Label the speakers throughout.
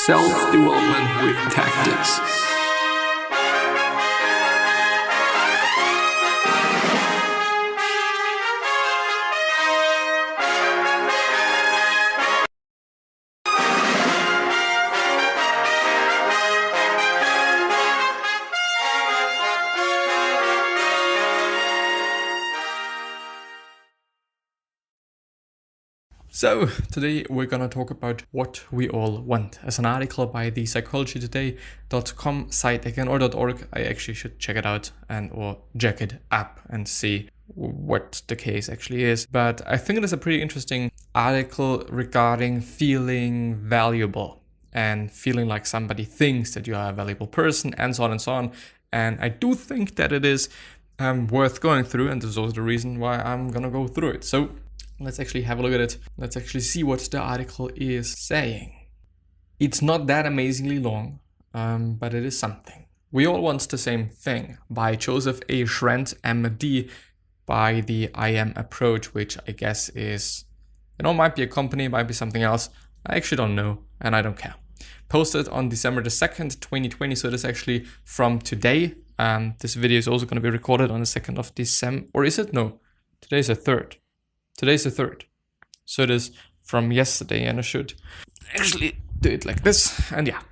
Speaker 1: Self-development with tactics. So today we're gonna talk about what we all want. As an article by the psychologytoday.com site again, or .org, I actually should check it out or jack it up and see what the case actually is. But I think it is a pretty interesting article regarding feeling valuable and feeling like somebody thinks that you are a valuable person and so on and so on. And I do think that it is worth going through, and this is also the reason why I'm gonna go through it. So let's actually have a look at it. Let's actually see what the article is saying. It's not that amazingly long, but it is something. We All Want the Same Thing by Joseph A. Schrent, MD, by the I Am approach, which I guess is, might be a company, might be something else. I actually don't know, and I don't care. Posted on December the 2nd, 2020, so it is actually from today. This video is also going to be recorded on the 2nd of December, or is it? No, today's the 3rd. Today's the 3rd. So it is from yesterday, and I should actually do it like this. And yeah,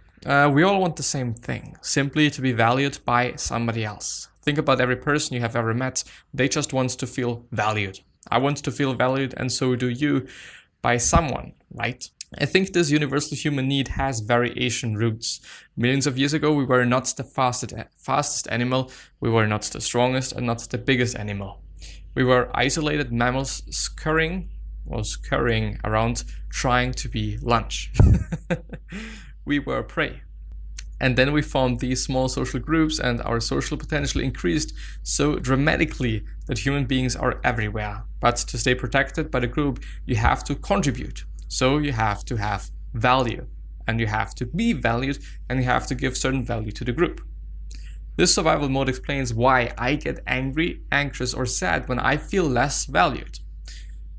Speaker 1: we all want the same thing, simply to be valued by somebody else. Think about every person you have ever met. They just want to feel valued. I want to feel valued, and so do you, by someone, right? I think this universal human need has variation roots. Millions of years ago, we were not the fastest animal. We were not the strongest and not the biggest animal. We were isolated mammals scurrying around trying to be lunch. We were prey. And then we formed these small social groups, and our social potential increased so dramatically that human beings are everywhere. But to stay protected by the group, you have to contribute. So you have to have value, and you have to be valued, and you have to give certain value to the group. This survival mode explains why I get angry, anxious, or sad when I feel less valued.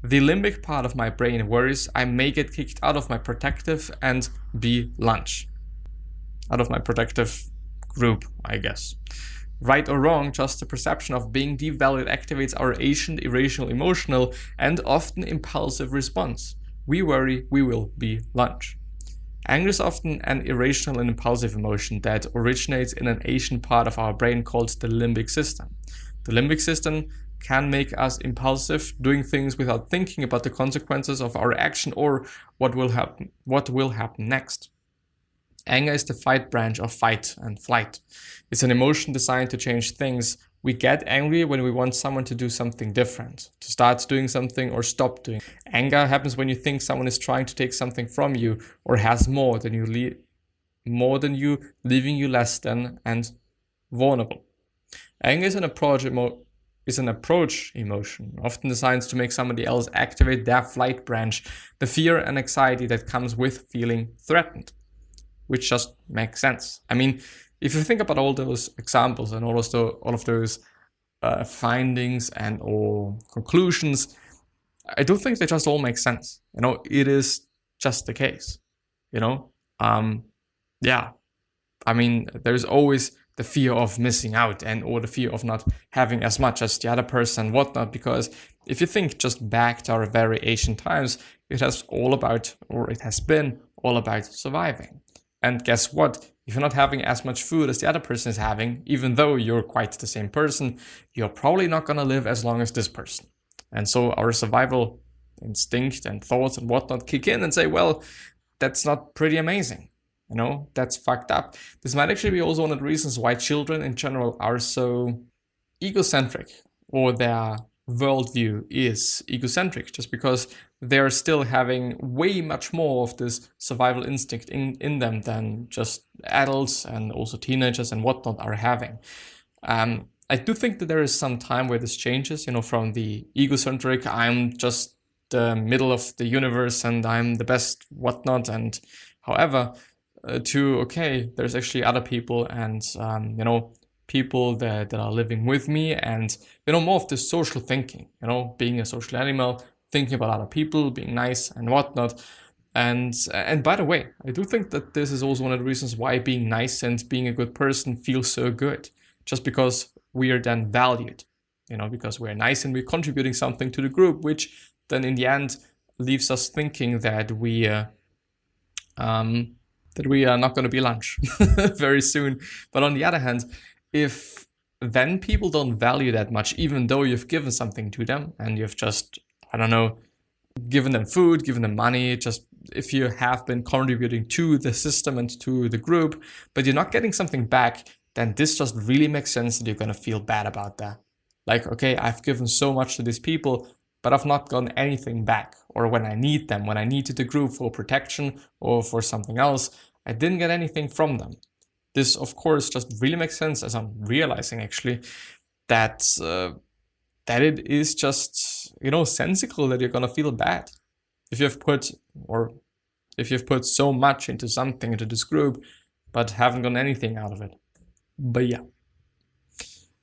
Speaker 1: The limbic part of my brain worries I may get kicked out of my protective and be lunch. Out of my protective group, I guess. Right or wrong, just the perception of being devalued activates our ancient, irrational, emotional, and often impulsive response. We worry we will be lunch. Anger is often an irrational and impulsive emotion that originates in an ancient part of our brain called the limbic system. The limbic system can make us impulsive, doing things without thinking about the consequences of our action or what will happen next. Anger is the fight branch of fight and flight. It's an emotion designed to change things. We get angry when we want someone to do something different, to start doing something or stop doing. Anger happens when you think someone is trying to take something from you or has more than you, leaving you less than and vulnerable. Anger is an approach emotion, often designed to make somebody else activate their flight branch, the fear and anxiety that comes with feeling threatened, which just makes sense. I mean, if you think about all those examples and all of those findings and or conclusions, I don't think they just all make sense. It is just the case. Yeah. I mean, there's always the fear of missing out or the fear of not having as much as the other person and whatnot, because if you think just back to our very ancient times, it has been all about surviving. And guess what? If you're not having as much food as the other person is having, even though you're quite the same person, you're probably not going to live as long as this person. And so our survival instinct and thoughts and whatnot kick in and say, well, that's not pretty amazing. That's fucked up. This might actually be also one of the reasons why children in general are so egocentric, or their worldview is egocentric, just because they're still having way much more of this survival instinct in them than just adults and also teenagers and whatnot are having. I do think that there is some time where this changes, from the egocentric, I'm just the middle of the universe and I'm the best whatnot, and however, to, okay, there's actually other people and, people that are living with me, and, more of this social thinking, being a social animal, thinking about other people, being nice and whatnot. And by the way, I do think that this is also one of the reasons why being nice and being a good person feels so good, just because we are then valued, because we're nice and we're contributing something to the group, which then in the end leaves us thinking that we are not going to be lunch very soon. But on the other hand, if then people don't value that much, even though you've given something to them and you've just, given them food, given them money, just if you have been contributing to the system and to the group, but you're not getting something back, then this just really makes sense that you're going to feel bad about that. Like, okay, I've given so much to these people, but I've not gotten anything back. Or when I need them, when I needed the group for protection or for something else, I didn't get anything from them. This, of course, just really makes sense, as I'm realizing actually that it is just, sensical that you're gonna feel bad if you've put so much into something, into this group, but haven't gotten anything out of it. But yeah.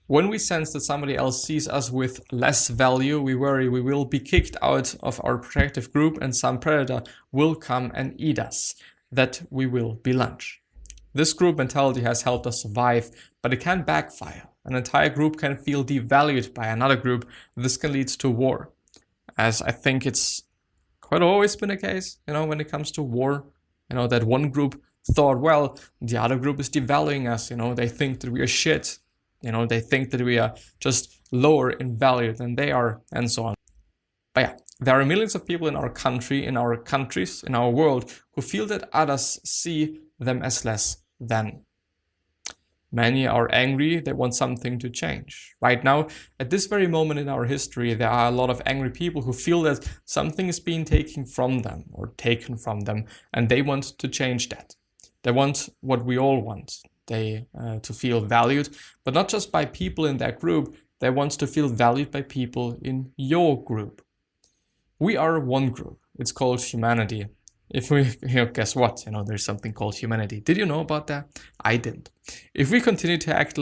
Speaker 1: When we sense that somebody else sees us with less value, we worry we will be kicked out of our protective group and some predator will come and eat us, that we will be lunch. This group mentality has helped us survive, but it can backfire. An entire group can feel devalued by another group. This can lead to war, as I think it's quite always been the case, when it comes to war. That one group thought, well, the other group is devaluing us, they think that we are shit. They think that we are just lower in value than they are, and so on. But yeah, there are millions of people in our country, in our countries, in our world, who feel that others see them as less than. Many are angry, they want something to change. Right now, at this very moment in our history, there are a lot of angry people who feel that something is being taken from them, and they want to change that. They want what we all want. They to feel valued, but not just by people in that group. They want to feel valued by people in your group. We are one group. It's called humanity. If we, guess what? There's something called humanity. Did you know about that? I didn't. If we continue to act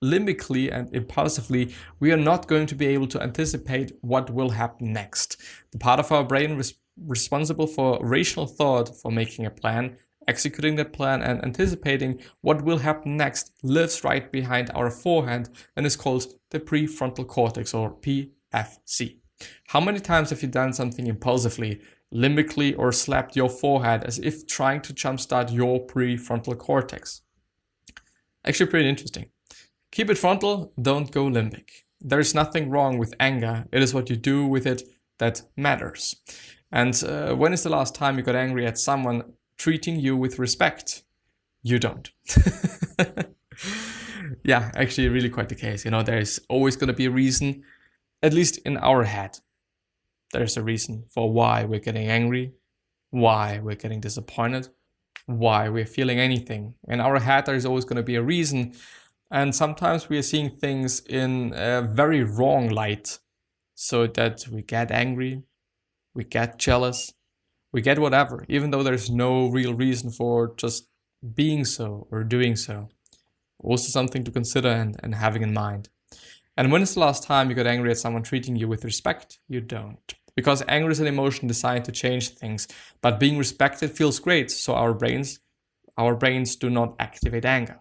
Speaker 1: limbically and impulsively, we are not going to be able to anticipate what will happen next. The part of our brain responsible for rational thought, for making a plan, executing that plan, and anticipating what will happen next lives right behind our forehead and is called the prefrontal cortex, or PFC. How many times have you done something impulsively, limbically, or slapped your forehead as if trying to jumpstart your prefrontal cortex? Actually pretty interesting. Keep it frontal, don't go limbic. There is nothing wrong with anger. It is what you do with it that matters. And when is the last time you got angry at someone treating you with respect? You don't. Yeah, actually really quite the case. There is always going to be a reason, at least in our head. There's a reason for why we're getting angry, why we're getting disappointed, why we're feeling anything. In our head, there's always going to be a reason. And sometimes we are seeing things in a very wrong light, so that we get angry, we get jealous, we get whatever, even though there's no real reason for just being so or doing so. Also something to consider and having in mind. And when is the last time you got angry at someone treating you with respect? You don't. Because anger is an emotion designed to change things, but being respected feels great, so our brains do not activate anger.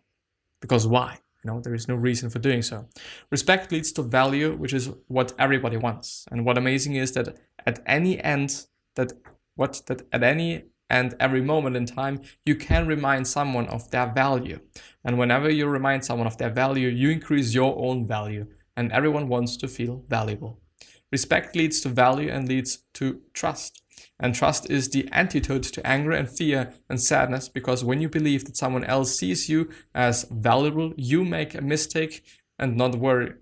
Speaker 1: Because why? There is no reason for doing so. Respect leads to value, which is what everybody wants. And what amazing is that at any and every moment in time, you can remind someone of their value. And whenever you remind someone of their value, you increase your own value. And everyone wants to feel valuable. Respect leads to value and leads to trust. And trust is the antidote to anger and fear and sadness, because when you believe that someone else sees you as valuable, you make a mistake and not worry.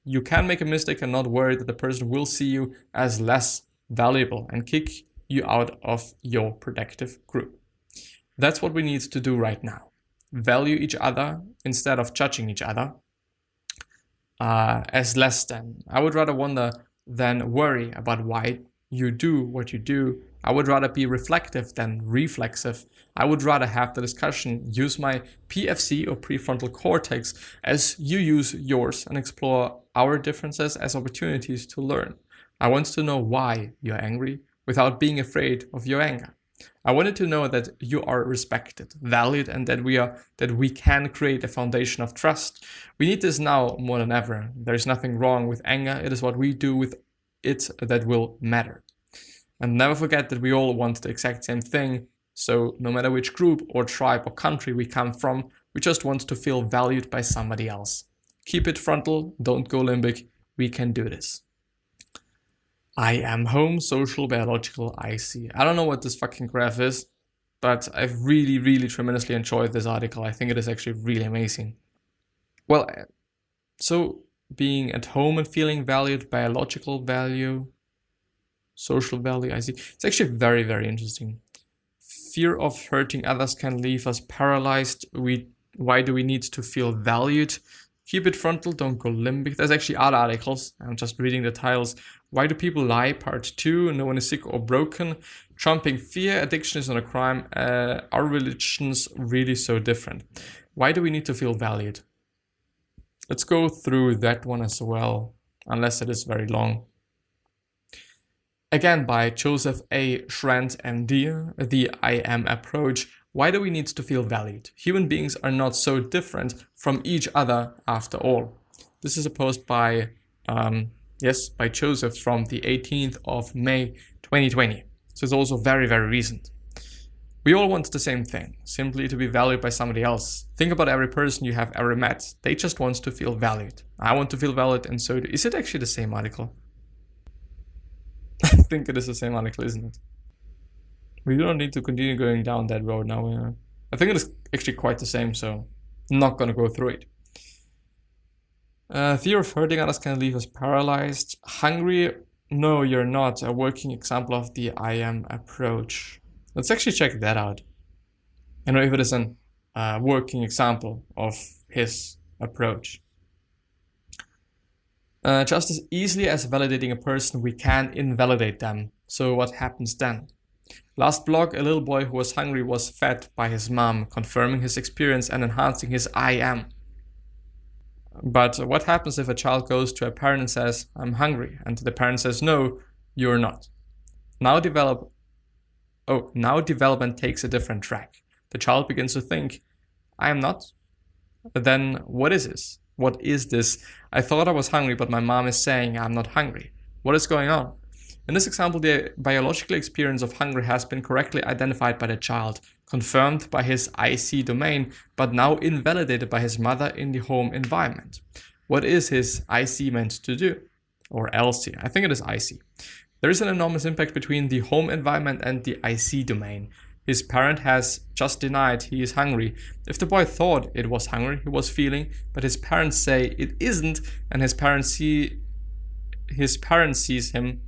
Speaker 1: You can make a mistake and not worry that the person will see you as less valuable and kick you out of your protective group. That's what we need to do right now. Value each other instead of judging each other as less than. I would rather wonder than worry about why you do what you do. I would rather be reflective than reflexive. I would rather have the discussion, use my PFC or prefrontal cortex as you use yours, and explore our differences as opportunities to learn. I want to know why you're angry without being afraid of your anger. I wanted to know that you are respected, valued, and that we can create a foundation of trust. We need this now more than ever. There's nothing wrong with anger. It is what we do with it that will matter. And never forget that we all want the exact same thing. So no matter which group or tribe or country we come from, we just want to feel valued by somebody else. Keep it frontal, don't go limbic. We can do this. I am home, social, biological, IC. I don't know what this fucking graph is, but I've really, really tremendously enjoyed this article. I think it is actually really amazing. Well, so being at home and feeling valued, biological value, social value, IC. It's actually very, very interesting. Fear of hurting others can leave us paralyzed. Why do we need to feel valued? Keep it frontal, don't go limbic. There's actually other articles. I'm just reading the titles. Why do people lie? Part 2. No one is sick or broken. Trumping fear. Addiction is not a crime. Are religions really so different? Why do we need to feel valued? Let's go through that one as well, unless it is very long. Again, by Joseph A. Schrant, MD, the I Am approach. Why do we need to feel valued? Human beings are not so different from each other after all. This is a post by Joseph from the 18th of May 2020. So it's also very, very recent. We all want the same thing, simply to be valued by somebody else. Think about every person you have ever met. They just want to feel valued. I want to feel valued, and so is it actually the same article? I think it is the same article, isn't it? We don't need to continue going down that road now. I think it is actually quite the same, so I'm not going to go through it. Fear of hurting others can leave us paralyzed. Hungry? No, you're not. A working example of the I Am approach. Let's actually check that out. I know if it is a working example of his approach. Just as easily as validating a person, we can invalidate them. So what happens then? Last blog, a little boy who was hungry was fed by his mom, confirming his experience and enhancing his I am. But what happens if a child goes to a parent and says, I'm hungry, and the parent says, no, you're not. Now development takes a different track. The child begins to think, I am not. Then what is this? What is this? I thought I was hungry, but my mom is saying I'm not hungry. What is going on? In this example, the biological experience of hunger has been correctly identified by the child, confirmed by his IC domain, but now invalidated by his mother in the home environment. What is his IC meant to do? Or LC? I think it is IC. There is an enormous impact between the home environment and the IC domain. His parent has just denied he is hungry. If the boy thought it was hungry, he was feeling, but his parents say it isn't, and his parent sees him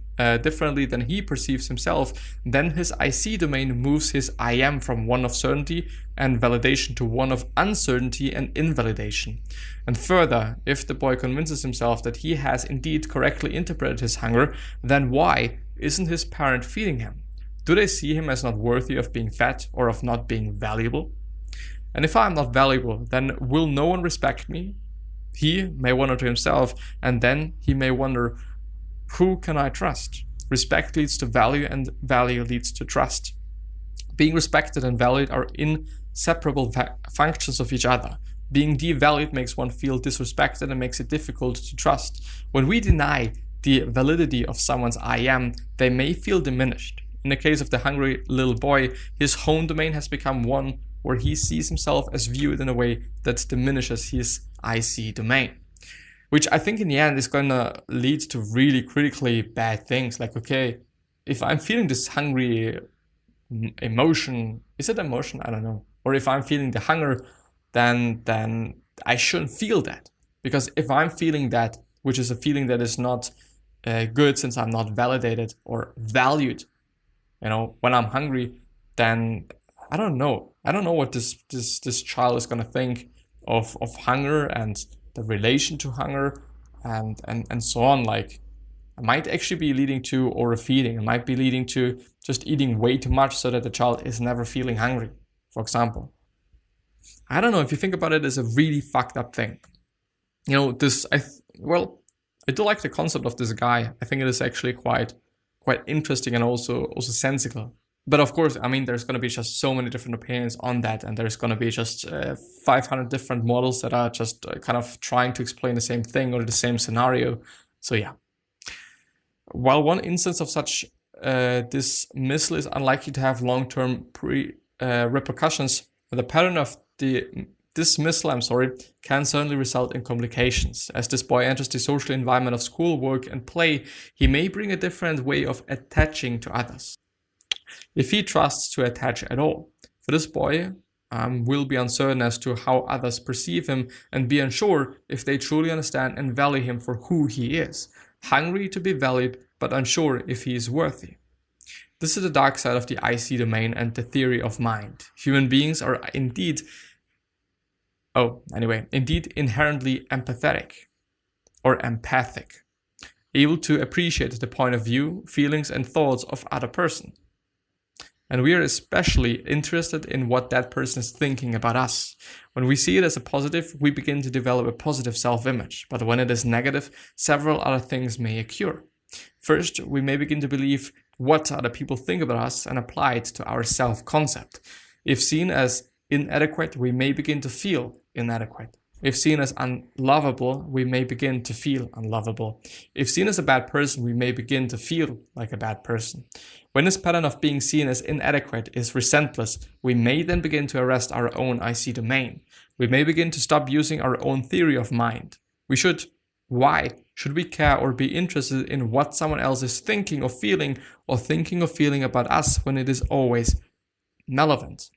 Speaker 1: differently than he perceives himself, then his IC domain moves his I am from one of certainty and validation to one of uncertainty and invalidation. And further, if the boy convinces himself that he has indeed correctly interpreted his hunger, then why isn't his parent feeding him? Do they see him as not worthy of being fed or of not being valuable? And if I am not valuable, then will no one respect me? He may wonder to himself, and then he may wonder, who can I trust? Respect leads to value, and value leads to trust. Being respected and valued are inseparable functions of each other. Being devalued makes one feel disrespected and makes it difficult to trust. When we deny the validity of someone's I am, they may feel diminished. In the case of the hungry little boy, his home domain has become one where he sees himself as viewed in a way that diminishes his IC domain. Which I think in the end is going to lead to really critically bad things. Like, okay, if I'm feeling this hungry emotion, is it emotion? I don't know. Or if I'm feeling the hunger, then I shouldn't feel that. Because if I'm feeling that, which is a feeling that is not good since I'm not validated or valued, when I'm hungry, then I don't know. I don't know what this child is going to think of hunger and the relation to hunger and so on. Like, it might actually be leading to overfeeding. It might be leading to just eating way too much so that the child is never feeling hungry, for example. I don't know, if you think about it, it's a really fucked up thing. I do like the concept of this guy. I think it is actually quite interesting and also sensical. But of course, I mean, there's going to be just so many different opinions on that, and there's going to be just 500 different models that are just kind of trying to explain the same thing or the same scenario. So yeah. While one instance of such dismissal is unlikely to have long-term repercussions, the pattern of the dismissal, can certainly result in complications. As this boy enters the social environment of school, work, and play, he may bring a different way of attaching to others, if he trusts to attach at all. For this boy, will be uncertain as to how others perceive him and be unsure if they truly understand and value him for who he is, hungry to be valued but unsure if he is worthy. This is the dark side of the I see domain and the theory of mind. Human beings are indeed inherently empathetic or empathic, able to appreciate the point of view, feelings, and thoughts of other person. And we are especially interested in what that person is thinking about us. When we see it as a positive, we begin to develop a positive self-image. But when it is negative, several other things may occur. First, we may begin to believe what other people think about us and apply it to our self-concept. If seen as inadequate, we may begin to feel inadequate. If seen as unlovable, we may begin to feel unlovable. If seen as a bad person, we may begin to feel like a bad person. When this pattern of being seen as inadequate is resentless, we may then begin to arrest our own I see domain. We may begin to stop using our own theory of mind. Why should we care or be interested in what someone else is thinking or feeling about us when it is always malevolent?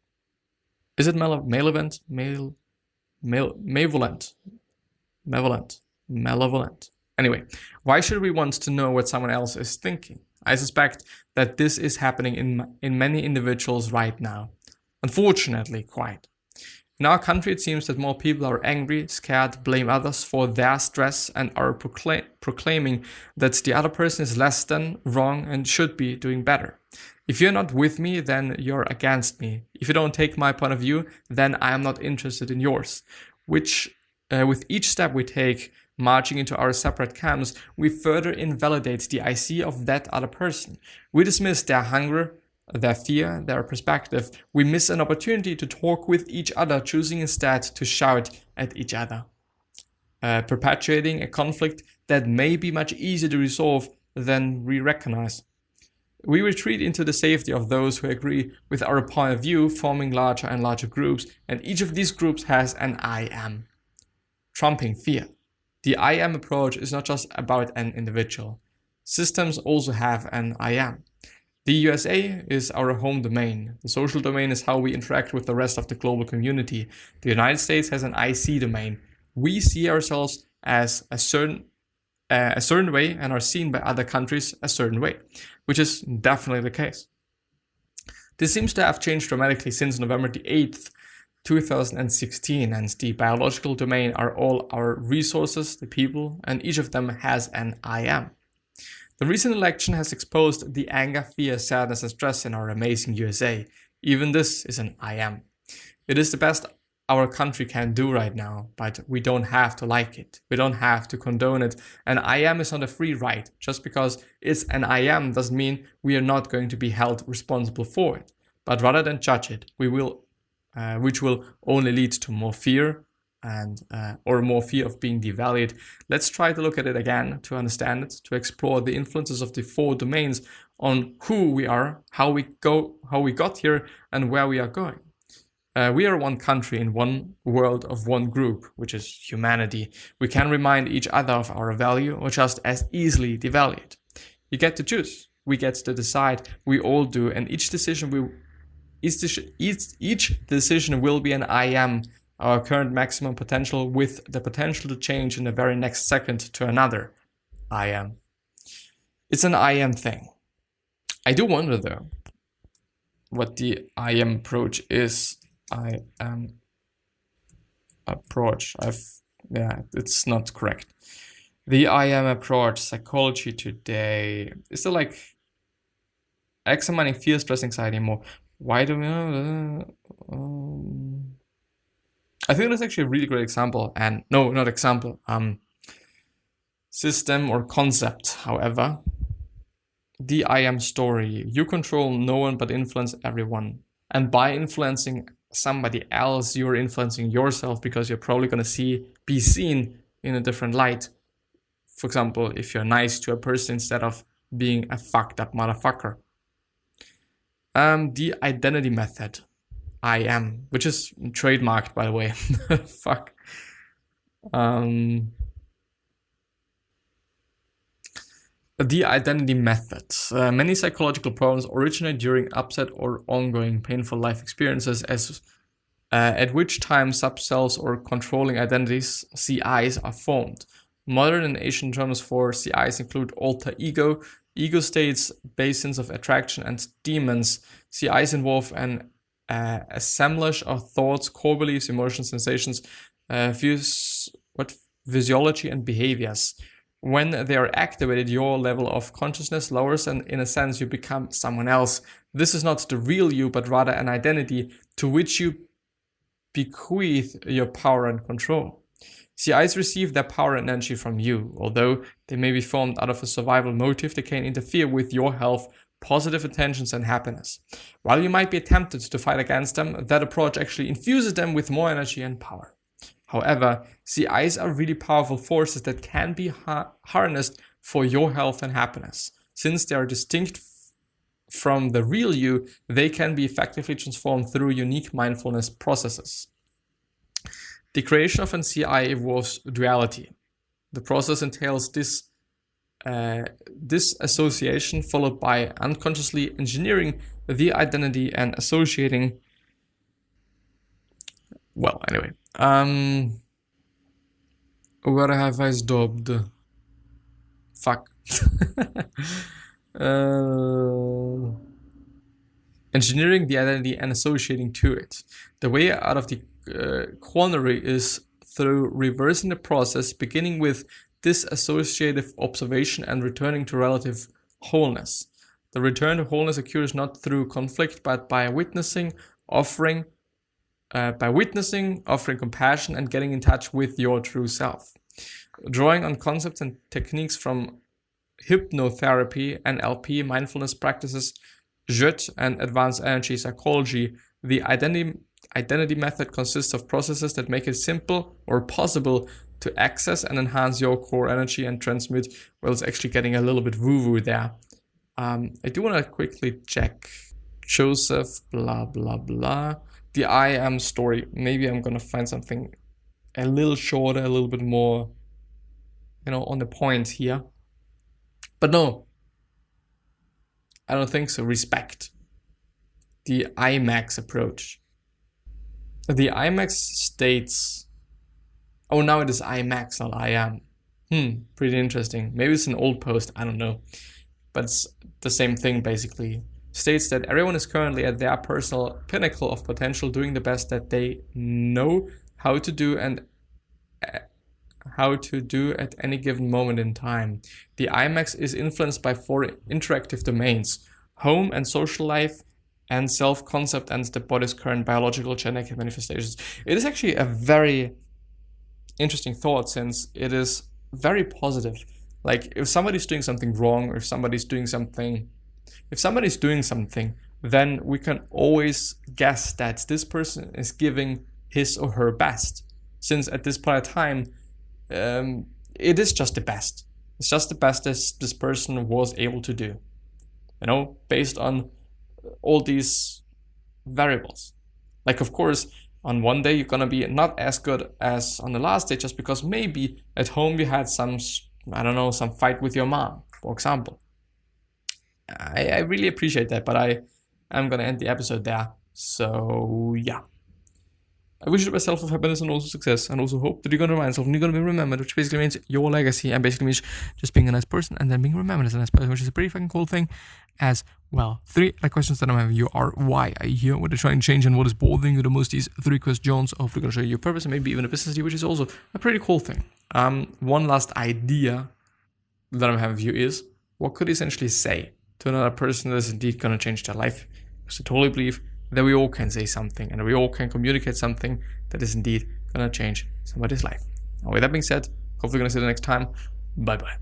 Speaker 1: Is it malevolent? Malevolent. Anyway, why should we want to know what someone else is thinking? I suspect that this is happening in many individuals right now. Unfortunately, quite. In our country, it seems that more people are angry, scared, blame others for their stress, and are proclaiming that the other person is less than, wrong, and should be doing better. If you're not with me, then you're against me. If you don't take my point of view, then I am not interested in yours. With each step we take, marching into our separate camps, we further invalidate the I see of that other person. We dismiss their hunger, their fear, their perspective. We miss an opportunity to talk with each other, choosing instead to shout at each other, perpetuating a conflict that may be much easier to resolve than we recognize. We retreat into the safety of those who agree with our point of view, forming larger and larger groups, and each of these groups has an I am, trumping fear. The I am approach is not just about an individual. Systems also have an I am. The USA is our home domain. The social domain is how we interact with the rest of the global community. The United States has an I see domain. We see ourselves as a certain way and are seen by other countries a certain way, which is definitely the case. This seems to have changed dramatically since November the 8th, 2016, and the biological domain are all our resources, the people, and each of them has an I am. The recent election has exposed the anger, fear, sadness, and stress in our amazing USA. Even this is an I am. It is the best our country can do right now, but we don't have to like it. We don't have to condone it. An I am is not a free ride. Just because it's an I am doesn't mean we are not going to be held responsible for it. But rather than judge it, which will only lead to more fear or more fear of being devalued, let's try to look at it again, to understand it, to explore the influences of the four domains on who we are, how we got here, and where we are going. We are one country in one world of one group, which is humanity. We can remind each other of our value or just as easily devalue it. You get to choose. We get to decide. We all do, and each decision will be an I am, our current maximum potential, with the potential to change in the very next second to another I am. It's an I am thing. I do wonder though what the I am approach is. I am approach. It's not correct. The I am approach, psychology today. Is it like examining fear, stress, anxiety more? Why do we I think that's actually a really great example, and no, not example, system or concept, however. the I am story. You control no one but influence everyone. And by influencing somebody else, you're influencing yourself, because you're probably going to be seen in a different light. For example, if you're nice to a person instead of being a fucked up motherfucker. The identity method. I am, which is trademarked, by the way. Fuck. The identity method. Many psychological problems originate during upset or ongoing painful life experiences, at which time subcells or controlling identities, CIs, are formed. Modern and ancient terms for CIs include alter ego, ego states, basins of attraction, and demons. CIs involve an assemblage of thoughts, core beliefs, emotions, sensations, physiology, and behaviors. When they are activated, your level of consciousness lowers, and in a sense, you become someone else. This is not the real you, but rather an identity to which you bequeath your power and control. CIs receive their power and energy from you. Although they may be formed out of a survival motive, they can interfere with your health, positive intentions, and happiness. While you might be tempted to fight against them, that approach actually infuses them with more energy and power. However, CIs are really powerful forces that can be harnessed for your health and happiness. Since they are distinct from the real you, they can be effectively transformed through unique mindfulness processes. The creation of an CI involves duality. The process entails disassociation followed by unconsciously engineering the identity and associating. Well, anyway. Where have I stopped? Fuck. Engineering the identity and associating to it. The way out of the quandary is through reversing the process, beginning with disassociative observation and returning to relative wholeness. The return to wholeness occurs not through conflict, but by witnessing, offering compassion, and getting in touch with your true self. Drawing on concepts and techniques from hypnotherapy, NLP, mindfulness practices, SDWT, and advanced energy psychology, the identity method consists of processes that make it simple or possible to access and enhance your core energy and transmit. Well, it's actually getting a little bit woo-woo there. I do want to quickly check Joseph, blah, blah, blah. The I am story. Maybe I'm going to find something a little shorter, a little bit more, on the point here. But no, I don't think so. Respect. The IMAX approach. The IMAX states, oh, now it is IMAX, not I am. Pretty interesting. Maybe it's an old post, I don't know. But it's the same thing, basically. States that everyone is currently at their personal pinnacle of potential, doing the best that they know how to do and how to do at any given moment in time. The IMAX is influenced by 4 interactive domains: home and social life, and self-concept, and the body's current biological genetic manifestations. It is actually a very interesting thought, since it is very positive. Like, if somebody's doing something wrong, or if somebody's doing something, then we can always guess that this person is giving his or her best. Since at this point of time, it is just the best. It's just the best this person was able to do, based on all these variables. Like, of course, on one day you're gonna be not as good as on the last day, just because maybe at home you had some fight with your mom, for example. I really appreciate that, but I am gonna end the episode there. So yeah, I wish you the best health of happiness and also success, and also hope that you're gonna remind yourself and you're gonna be remembered, which basically means your legacy, and basically means just being a nice person and then being remembered as a nice person, which is a pretty fucking cool thing as well. 3 questions that I'm having you are: why are you here? What are you trying to change? And what is bothering you the most? These 3 questions. Hopefully gonna show you your purpose and maybe even a business idea, which is also a pretty cool thing. One last idea that I'm having for you is, what could you essentially say to another person that is indeed gonna change their life? Because I totally believe that we all can say something and we all can communicate something that is indeed gonna change somebody's life. Now, with that being said, hopefully gonna see you next time. Bye bye.